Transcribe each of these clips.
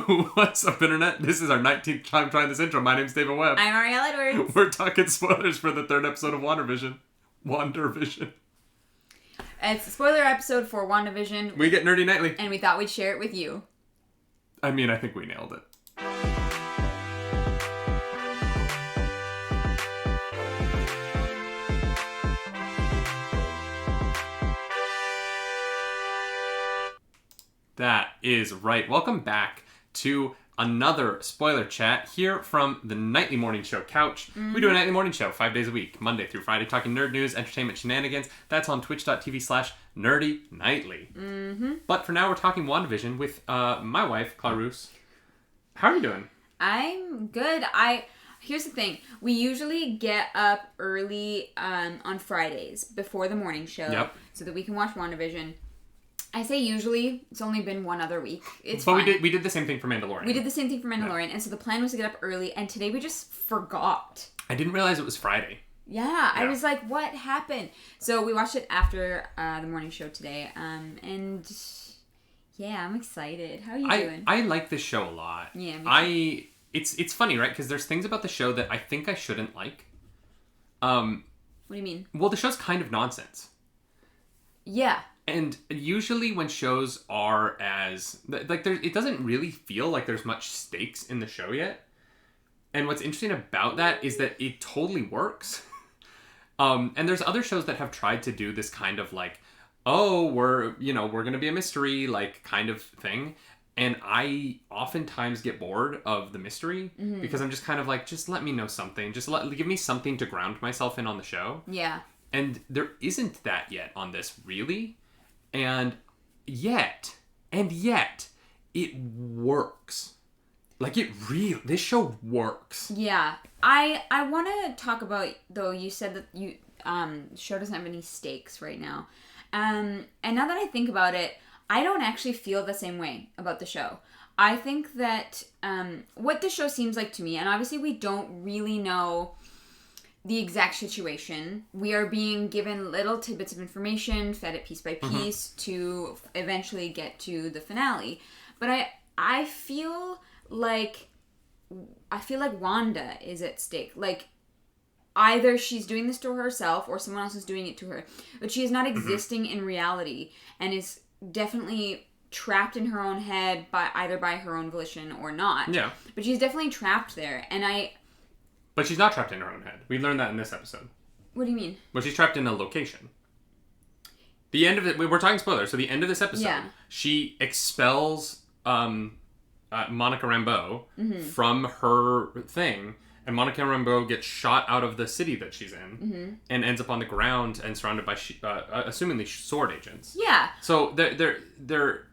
What's up, Internet? This is our 19th time trying this intro. My name's David Webb. I'm Ariel Edwards. We're talking spoilers for the third episode of WandaVision. It's a spoiler episode for WandaVision. We get nerdy nightly. And we thought we'd share it with you. I mean, I think we nailed it. That is right. Welcome back to another spoiler chat here from the Nightly Morning Show couch. Mm-hmm. We do a nightly morning show 5 days a week, Monday through Friday, talking nerd news, entertainment, shenanigans. That's on twitch.tv/nerdynightly. Mm-hmm. But for now, we're talking WandaVision with my wife, Clarus. How are you doing? I'm good. Here's the thing. We usually get up early on Fridays before the morning show so that we can watch WandaVision. I say usually. It's only been one other week. It's fine. we did the same thing for Mandalorian. We did the same thing for Mandalorian, and so the plan was to get up early, and today we just forgot. I didn't realize it was Friday. Yeah, I was like, what happened? So we watched it after the morning show today, and yeah, I'm exciid. How are you doing? I like this show a lot. Yeah, me too. It's funny, right? Because there's things about the show that I think I shouldn't like. What do you mean? Well, the show's kind of nonsense. Yeah. And usually when shows are it doesn't really feel like there's much stakes in the show yet. And what's interesting about that is that it totally works. And there's other shows that have tried to do this kind of like, oh, we're going to be a mystery, like kind of thing. And I oftentimes get bored of the mystery because I'm just kind of like, just let me know something. Just give me something to ground myself in on the show. Yeah. And there isn't that yet on this, really. And yet, it works. Like, this show works. Yeah. I want to talk about, though, you said that the show doesn't have any stakes right now. And now that I think about it, I don't actually feel the same way about the show. I think that what the show seems like to me, and obviously we don't really know the exact situation. We are being given little tidbits of information, fed it piece by piece to eventually get to the finale. But I feel like Wanda is at stake. Like, either she's doing this to herself or someone else is doing it to her. But she is not existing in reality and is definitely trapped in her own head either by her own volition or not. Yeah. But she's definitely trapped there. But she's not trapped in her own head. We learned that in this episode. What do you mean? Well, she's trapped in a location. The end of it... We're talking spoilers. So the end of this episode, she expels Monica Rambeau from her thing. And Monica Rambeau gets shot out of the city that she's in. And ends up on the ground and surrounded by, assumingly, sword agents. Yeah. So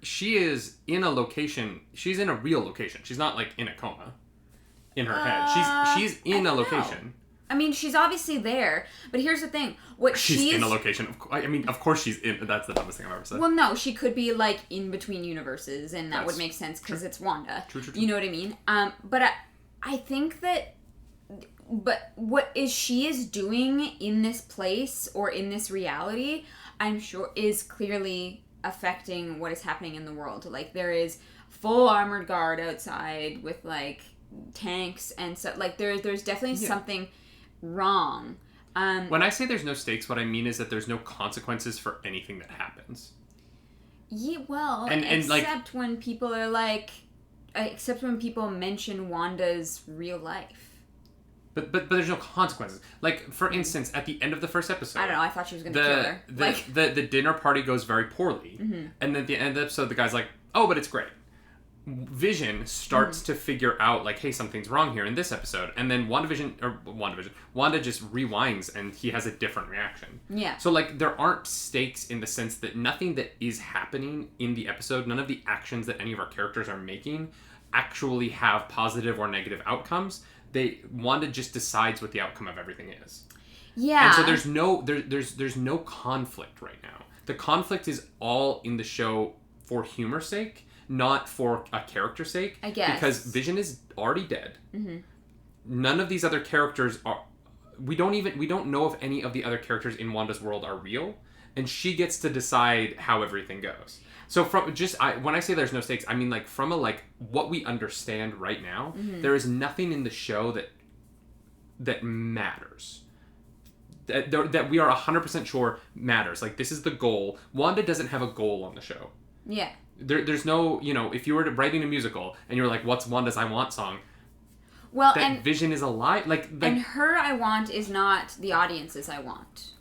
she is in a location... She's in a real location. She's not, like, in a coma. In her head. She's in a location. I mean, she's obviously there, but here's the thing. She's in a location. Of course she's in... That's the dumbest thing I've ever said. Well, no, she could be, like, in between universes, and that would make sense, because it's Wanda. True. You know what I mean? But I think that... But what she is doing in this place, or in this reality, I'm sure is clearly affecting what is happening in the world. Like, there is full armored guard outside with, like, tanks and so, like, there's definitely something wrong. When I say there's no stakes, what I mean is that there's no consequences for anything that happens. Yeah, well, except when people are like, except when people mention Wanda's real life. But there's no consequences. Like, for instance, at the end of the first episode... I don't know, I thought she was going to kill her. The dinner party goes very poorly. And at the end of the episode, the guy's like, oh, but it's great. Vision starts to figure out, like, hey, something's wrong here in this episode. And then Wanda just rewinds and he has a different reaction. Yeah. So, like, there aren't stakes in the sense that nothing that is happening in the episode, none of the actions that any of our characters are making actually have positive or negative outcomes. Wanda just decides what the outcome of everything is. Yeah. And so there's no conflict right now. The conflict is all in the show for humor's sake, not for a character's sake. I guess. Because Vision is already dead. None of these other characters are... We don't know if any of the other characters in Wanda's world are real. and she gets to decide how everything goes. So when I say there's no stakes, I mean like from what we understand right now, there is nothing in the show that matters. That we are 100% sure matters. Like, this is the goal. Wanda doesn't have a goal on the show. Yeah. There's no, if you were writing a musical and you're like, what's Wanda's I Want song? Well, that vision is alive. And her I Want is not the audience's I Want.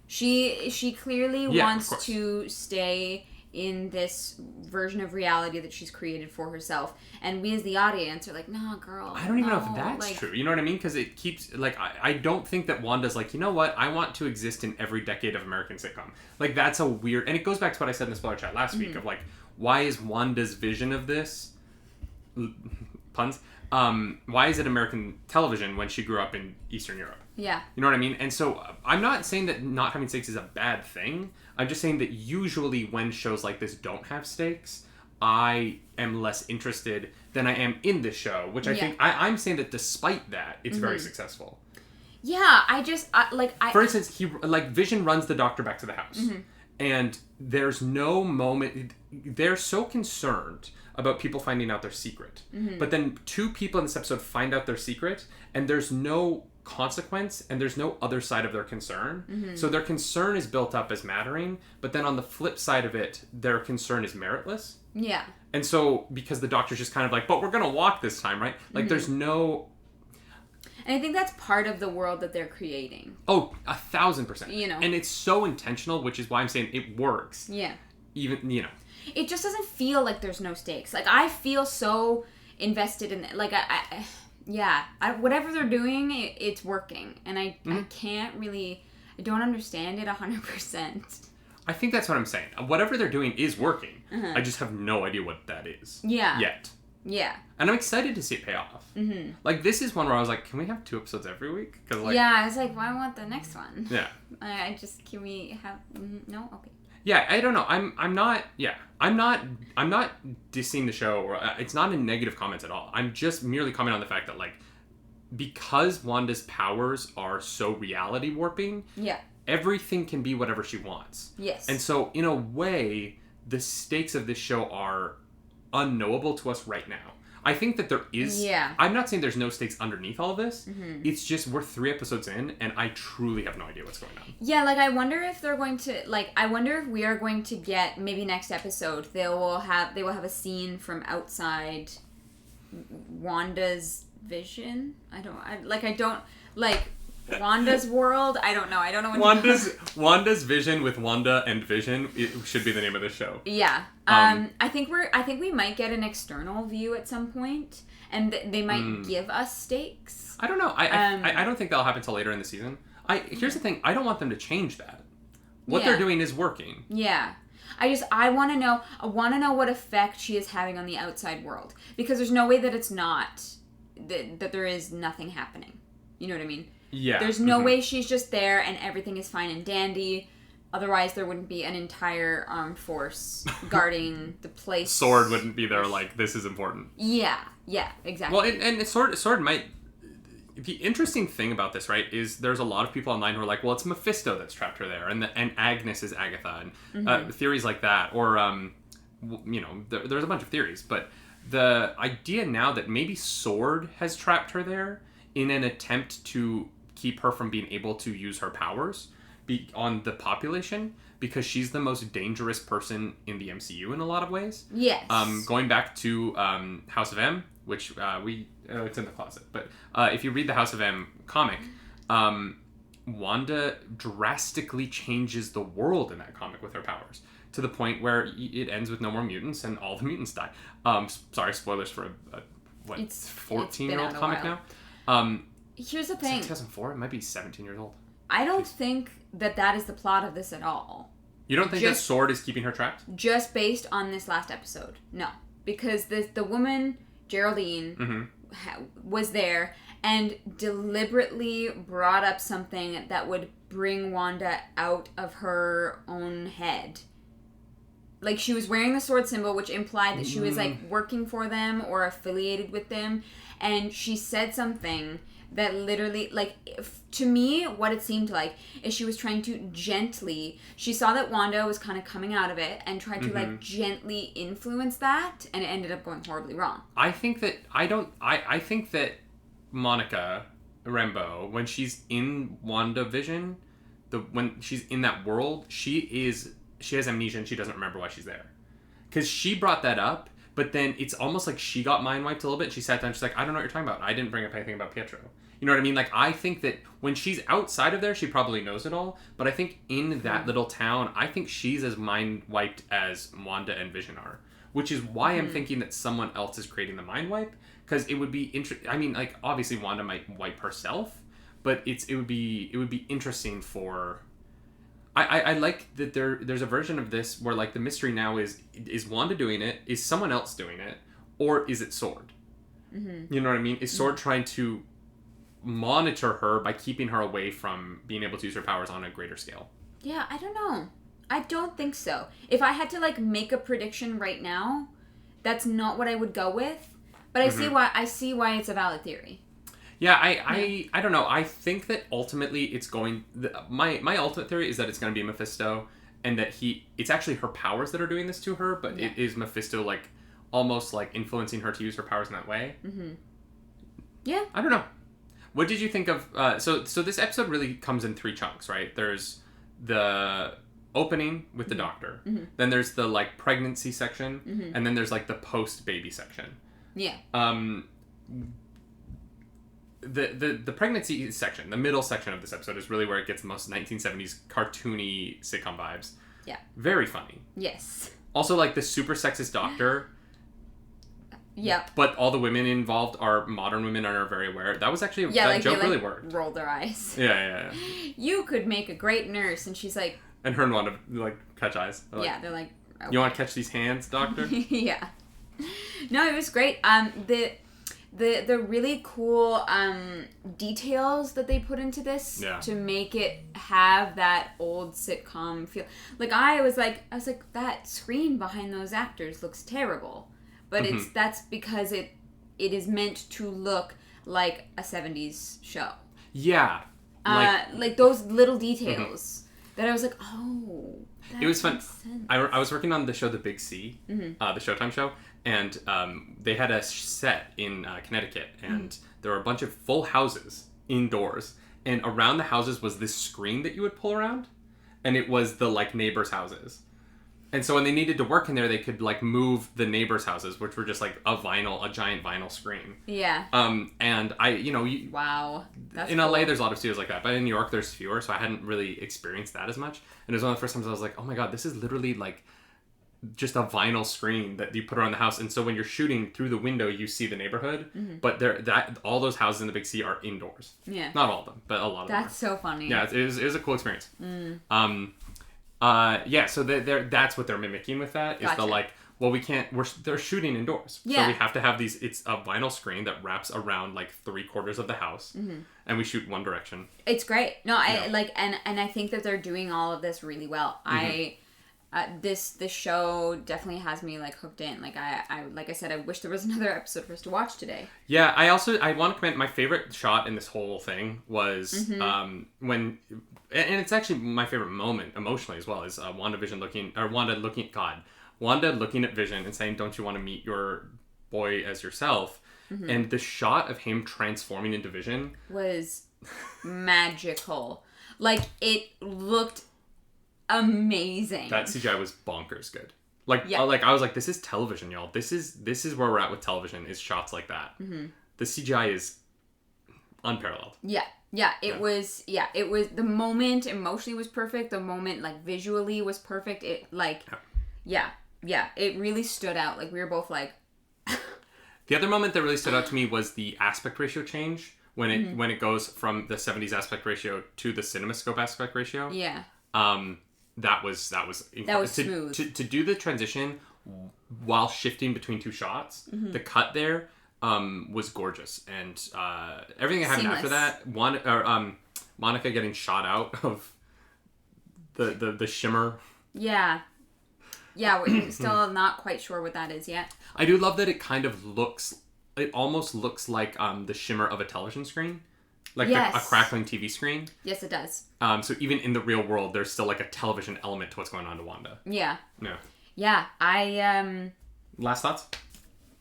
She clearly wants to stay in this version of reality that she's created for herself, and we as the audience are like, nah, girl, I don't even know if that's true, you know what I mean? Because it keeps I don't think that Wanda's like, you know what, I want to exist in every decade of American sitcom. Like, that's a weird, and it goes back to what I said in the spoiler chat last week of like, why is Wanda's vision of this puns why is it American television when she grew up in Eastern Europe? Yeah. You know what I mean? And so I'm not saying that not having stakes is a bad thing. I'm just saying that usually when shows like this don't have stakes, I am less interested than I am in this show, which I think I'm saying that despite that, it's very successful. Yeah, For instance, Vision runs the doctor back to the house. And there's no moment, they're so concerned about people finding out their secret. But then 2 people in this episode find out their secret, and there's no consequence, and there's no other side of their concern. So their concern is built up as mattering, but then on the flip side of it, their concern is meritless. Yeah. And so, because the doctor's just kind of like, but we're gonna walk this time, right? Like, there's no... And I think that's part of the world that they're creating. Oh, 1,000%. You know. And it's so intentional, which is why I'm saying it works. Yeah. Even, It just doesn't feel like there's no stakes. Like, I feel so invested in it. Like, whatever they're doing, it's working. And I can't really... I don't understand it 100%. I think that's what I'm saying. Whatever they're doing is working. I just have no idea what that is. Yeah. Yet. Yeah. And I'm excited to see it pay off. Like, this is one where I was like, can we have 2 episodes every week? Cause I was like, well, I want the next one. Yeah. Can we have... No? Okay. Yeah, I don't know. I'm not dissing the show, or it's not in negative comments at all. I'm just merely commenting on the fact that, like, because Wanda's powers are so reality warping, everything can be whatever she wants. Yes. And so, in a way, the stakes of this show are unknowable to us right now. I think that there is... Yeah. I'm not saying there's no stakes underneath all of this. It's just we're 3 episodes in, and I truly have no idea what's going on. Yeah, like, I wonder if they're going to... Like, I wonder if we are going to get... Maybe next episode, they will have a scene from outside Wanda's vision. Wanda's world. I don't know. I don't know. Wanda's vision with Wanda and Vision. It should be the name of the show. Yeah. I think we might get an external view at some point, and they might give us stakes. I don't know. I don't think that'll happen until later in the season. Here's the thing. I don't want them to change that. What they're doing is working. Yeah. I want to know. I want to know what effect she is having on the outside world, because there's no way that it's not that there is nothing happening. You know what I mean? Yeah. There's no way she's just there and everything is fine and dandy. Otherwise, there wouldn't be an entire armed force guarding the place. Sword wouldn't be there like, this is important. Yeah, exactly. Well, and Sword might... The interesting thing about this, right, is there's a lot of people online who are like, well, it's Mephisto that's trapped her there, and Agnes is Agatha, and theories like that. Or, there's a bunch of theories, but the idea now that maybe Sword has trapped her there in an attempt to keep her from being able to use her powers on the population, because she's the most dangerous person in the MCU in a lot of ways. Yes. Going back to House of M, which it's in the closet, but if you read the House of M comic, Wanda drastically changes the world in that comic with her powers, to the point where it ends with no more mutants and all the mutants die. Sorry, spoilers for a 14-year-old comic now. Here's the thing. 2004? It might be 17 years old. I don't think that is the plot of this at all. You don't think that Sword is keeping her trapped? Just based on this last episode. No. Because the woman, Geraldine, was there and deliberately brought up something that would bring Wanda out of her own head. Like, she was wearing the sword symbol, which implied that she was, like, working for them or affiliated with them. And she said something that literally, like, to me, what it seemed like is she was trying to gently, she saw that Wanda was kind of coming out of it and tried to, like, gently influence that, and it ended up going horribly wrong. I think that Monica Rambeau, when she's in WandaVision, when she's in that world, she has amnesia and she doesn't remember why she's there. Because she brought that up, but then it's almost like she got mind wiped a little bit. She sat down, she's like, I don't know what you're talking about. I didn't bring up anything about Pietro. You know what I mean? Like, I think that when she's outside of there, she probably knows it all. But I think in that little town, I think she's as mind wiped as Wanda and Vision are. Which is why I'm thinking that someone else is creating the mind wipe. Because it would be interesting. I mean, like, obviously Wanda might wipe herself. But it would be interesting for... I like that there's a version of this where, like, the mystery now is Wanda doing it? Is someone else doing it? Or is it Sword? Mm-hmm. You know what I mean? Is Sword trying to monitor her by keeping her away from being able to use her powers on a greater scale? Yeah, I don't know. I don't think so. If I had to, like, make a prediction right now, that's not what I would go with. But I see why it's a valid theory. Yeah, I don't know. I think that ultimately it's going... My ultimate theory is that it's going to be Mephisto, and that it's actually her powers that are doing this to her, but it is Mephisto, like, almost, like, influencing her to use her powers in that way. Mm-hmm. Yeah. I don't know. What did you think of... So this episode really comes in 3 chunks, right? There's the opening with the doctor. Mm-hmm. Then there's the, like, pregnancy section. Mm-hmm. And then there's, like, the post-baby section. Yeah. The pregnancy section, the middle section of this episode, is really where it gets the most 1970s cartoony sitcom vibes. Yeah. Very funny. Yes. Also, like, the super sexist doctor. Yep. But all the women involved are modern women and are very aware. That was actually... that like, joke really worked. Roll their eyes. Yeah. You could make a great nurse. And she's like... And her and Wanda, like, catch eyes. They're like... Okay. You want to catch these hands, doctor? Yeah. No, it was great. The really cool details that they put into this to make it have that old sitcom feel. Like, I was like that screen behind those actors looks terrible, but that's because it is meant to look like a 70s show. Yeah. Like those little details that I was like, oh, that it was fun. makes sense. I was working on the show The Big C, the Showtime show. And they had a set in Connecticut, and there were a bunch of full houses indoors. And around the houses was this screen that you would pull around, and it was the, like, neighbors' houses. And so when they needed to work in there, they could, like, move the neighbors' houses, which were just, like, a giant vinyl screen. Yeah. And wow. That's in cool. LA, there's a lot of studios like that, but in New York, there's fewer, so I hadn't really experienced that as much. And it was one of the first times I was like, oh my god, this is literally, like, just a vinyl screen that you put around the house, and so when you're shooting through the window, you see the neighborhood. But all those houses in the Big C are indoors. Yeah, not all of them, but a lot of them. That's so funny. Yeah, it was a cool experience. So that's what they're mimicking with that. Is the, like, well, we can't. They're shooting indoors, so we have to have these. It's a vinyl screen that wraps around, like, 3/4 of the house, and we shoot one direction. It's great. No, I like, and I think that they're doing all of this really well. This show definitely has me, like, hooked in. Like, like I said, I wish there was another episode for us to watch today. Yeah, I want to comment, my favorite shot in this whole thing was when, and it's actually my favorite moment emotionally as well, is Wanda looking at Vision and saying, don't you want to meet your boy as yourself? And the shot of him transforming into Vision was magical. Like, it looked amazing. That CGI was bonkers good. Like, I was like, this is television, y'all. This is where we're at with television, is shots like that. The CGI is unparalleled. It was the moment emotionally was perfect. The moment, like, visually was perfect. It, like, it really stood out. Like, we were both like... The other moment that really stood out to me was the aspect ratio change when it goes from the 70s aspect ratio to the CinemaScope aspect ratio. Yeah. That was incredible. That was smooth. To do the transition while shifting between 2 shots, the cut there was gorgeous, and everything that happened after that, Monica getting shot out of the shimmer. Yeah, we're still not quite sure what that is yet. I do love that it kind of almost looks like the shimmer of a television screen. Like Yes. a crackling TV screen. Yes, it does. So even in the real world, there's still like a television element to what's going on to Wanda. Yeah. Yeah. Yeah. Last thoughts?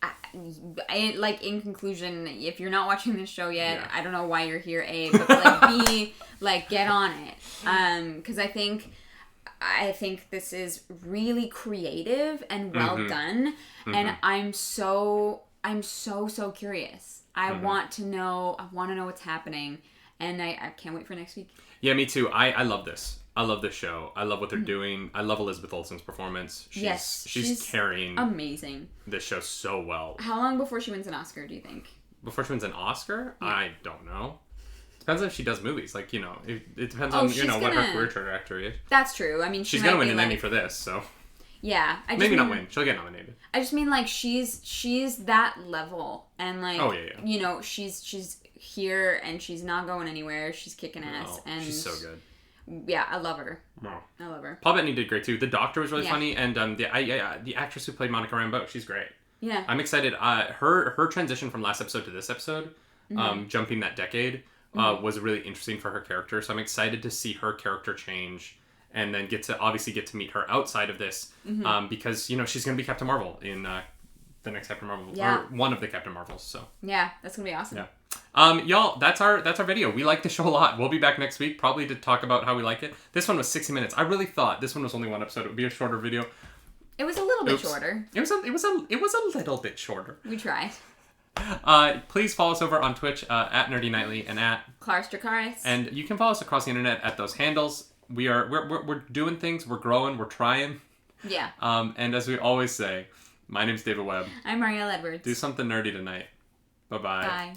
I like, in conclusion, if you're not watching this show yet, Yeah. I don't know why you're here, A, but like B, like, get on it. Because I think this is really creative and well done, and I'm so curious. I want to know what's happening, and I can't wait for next week. Yeah, me too. I love this. I love this show. I love what they're doing. I love Elizabeth Olsen's performance. She's carrying amazing this show so well. How long before she wins an Oscar, do you think? Before she wins an Oscar? Yeah. I don't know. Depends if she does movies. Like, it depends on, what her career trajectory is. That's true. I mean, she's going to win an Emmy for this, so. Yeah. Maybe not win. She'll get nominated. I just mean, like, she's that level. And, like, oh, yeah. She's here and she's not going anywhere. She's kicking ass. And she's so good. Yeah, I love her. Wow. I love her. Paul Bettany did great, too. The Doctor was really funny. And the actress who played Monica Rambeau, she's great. Yeah. I'm excited. Her transition from last episode to this episode, jumping that decade, was really interesting for her character. So I'm excited to see her character change and then get to meet her outside of this, because she's going to be Captain Marvel in the next Captain Marvel, or one of the Captain Marvels. So yeah, that's gonna be awesome. Yeah, y'all, that's our video. We like the show a lot. We'll be back next week probably to talk about how we like it. This one was 60 minutes. I really thought this one was only one episode. It would be a shorter video. It was a little bit shorter. It was a little bit shorter. We tried. Please follow us over on Twitch at Nerdy Nightly and at Clarus Dracaris. And you can follow us across the internet at those handles. We're doing things. We're growing. We're trying. Yeah. And as we always say, my name's David Webb. I'm Marielle Edwards. Do something nerdy tonight. Bye-bye. Bye.